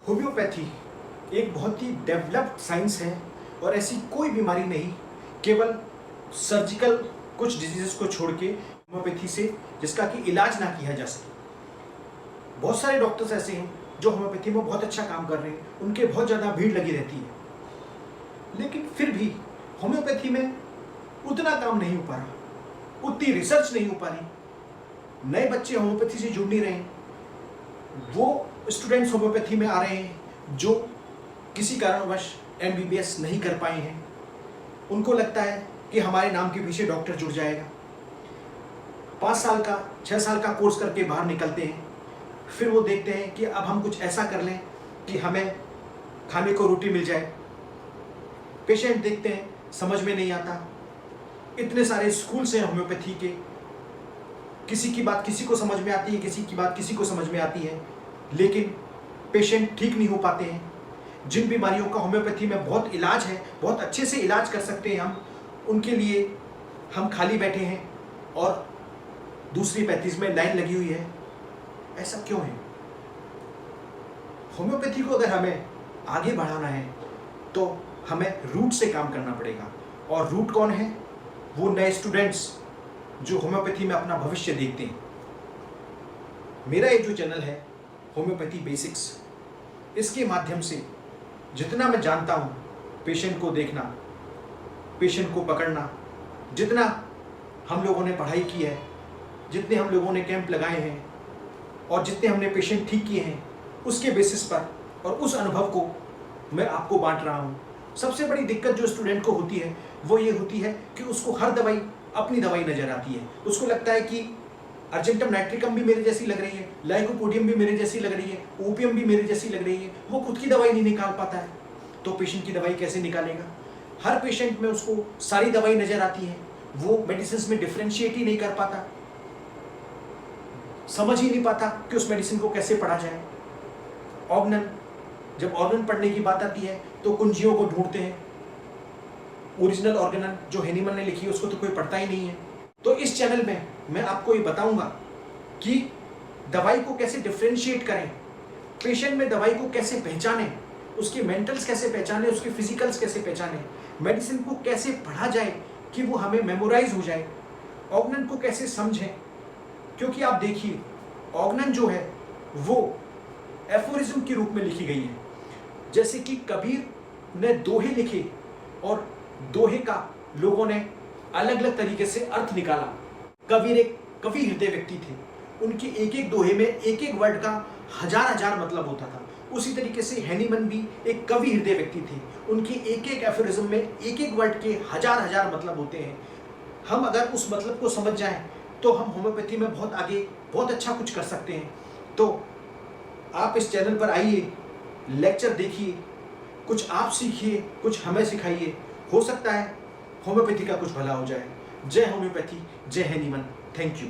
Homeopathy एक बहुत he developed science है और ऐसी कोई बीमारी नहीं, केवल सर्जिकल कुछ डिजीजेस को छोड़ के होम्योपैथी से जिसका कि इलाज ना किया जा सके। बहुत सारे डॉक्टर्स ऐसे हैं जो होम्योपैथी में बहुत अच्छा काम कर रहे हैं, उनके बहुत ज़्यादा भीड़ लगी रहती है, लेकिन फिर भी होम्योपैथी में उतना काम नहीं हो पा रहा, उतनी रिसर्च नहीं हो पा रही, नए बच्चे होम्योपैथी से जुड़ नहीं रहे हैं, वो स्टूडेंट्स होम्योपैथी में आ रहे हैं जो किसी कारणवश एमबीबीएस नहीं कर पाए हैं। उनको लगता है कि हमारे नाम के पीछे डॉक्टर जुड़ जाएगा। 5 साल का 6 साल का कोर्स करके बाहर निकलते हैं, फिर वो देखते हैं कि अब हम कुछ ऐसा कर लें कि हमें खाने को रोटी मिल जाए। पेशेंट देखते हैं, समझ में नहीं आता। इतने सारे स्कूल्स हैं होम्योपैथी के, किसी की बात किसी को समझ में आती है, किसी की बात किसी को समझ में आती है, लेकिन पेशेंट ठीक नहीं हो पाते हैं। जिन बीमारियों का होम्योपैथी में बहुत इलाज है, बहुत अच्छे से इलाज कर सकते हैं हम, उनके लिए हम खाली बैठे हैं और दूसरी पैथीज में लाइन लगी हुई है। ऐसा क्यों है? होम्योपैथी को अगर हमें आगे बढ़ाना है तो हमें रूट से काम करना पड़ेगा, और रूट कौन है? वो नए स्टूडेंट्स जो होम्योपैथी में अपना भविष्य देखते हैं। मेरा ये जो चैनल है होम्योपैथी बेसिक्स, इसके माध्यम से जितना मैं जानता हूँ, पेशेंट को देखना, पेशेंट को पकड़ना, जितना हम लोगों ने पढ़ाई की है, जितने हम लोगों ने कैंप लगाए हैं और जितने हमने पेशेंट ठीक किए हैं, उसके बेसिस पर और उस अनुभव को मैं आपको बांट रहा हूँ। सबसे बड़ी दिक्कत जो स्टूडेंट को होती है वो ये होती है कि उसको हर दवाई अपनी दवाई नज़र आती है। उसको लगता है कि अर्जेंटम नाइट्रिकम भी मेरे जैसी लग रही है, लाइकोपोडियम भी मेरे जैसी लग रही है, ओपियम भी मेरे जैसी लग रही है। वो खुद की दवाई नहीं निकाल पाता है, तो पेशेंट की दवाई कैसे निकालेगा? हर पेशेंट में उसको सारी दवाई नज़र आती है, वो मेडिसिन में डिफ्रेंशिएट ही नहीं कर पाता, समझ ही नहीं पाता कि उस मेडिसिन को कैसे पढ़ा जाए। ऑर्गनन, जब ऑर्गन पढ़ने की बात आती है तो कुंजियों को ढूंढते हैं। ओरिजिनल ऑर्गनन जो हैनीमन ने लिखी है उसको तो कोई पढ़ता ही नहीं है। तो इस चैनल में मैं आपको ये बताऊंगा कि दवाई को कैसे डिफ्रेंशिएट करें, पेशेंट में दवाई को कैसे पहचानें, उसके मेंटल्स कैसे पहचानें, उसके फिजिकल्स कैसे पहचानें, मेडिसिन को कैसे पढ़ा जाए कि वो हमें मेमोराइज हो जाए, ऑर्गनन को कैसे समझें। क्योंकि आप देखिए, ऑर्गनन जो है वो एफोरिज्म के रूप में लिखी गई है। जैसे कि कबीर ने दोहे लिखे और दोहे का लोगों ने अलग अलग तरीके से अर्थ निकाला। कबीर एक कवि हृदय व्यक्ति थे, उनके एक एक दोहे में एक एक वर्ड का हजार हजार मतलब होता था। उसी तरीके से हैनीमन भी एक कवि हृदय व्यक्ति थे, उनके एक एक एफोरिज्म में एक एक वर्ड के हजार हजार मतलब होते हैं। हम अगर उस मतलब को समझ जाएं तो हम होम्योपैथी में बहुत आगे, बहुत अच्छा कुछ कर सकते हैं। तो आप इस चैनल पर आइए, लेक्चर देखिए, कुछ आप सीखिए, कुछ हमें सिखाइए। हो सकता है होम्योपैथी का कुछ भला हो जाए। जय होम्योपैथी, जय हैनीमन। Thank you.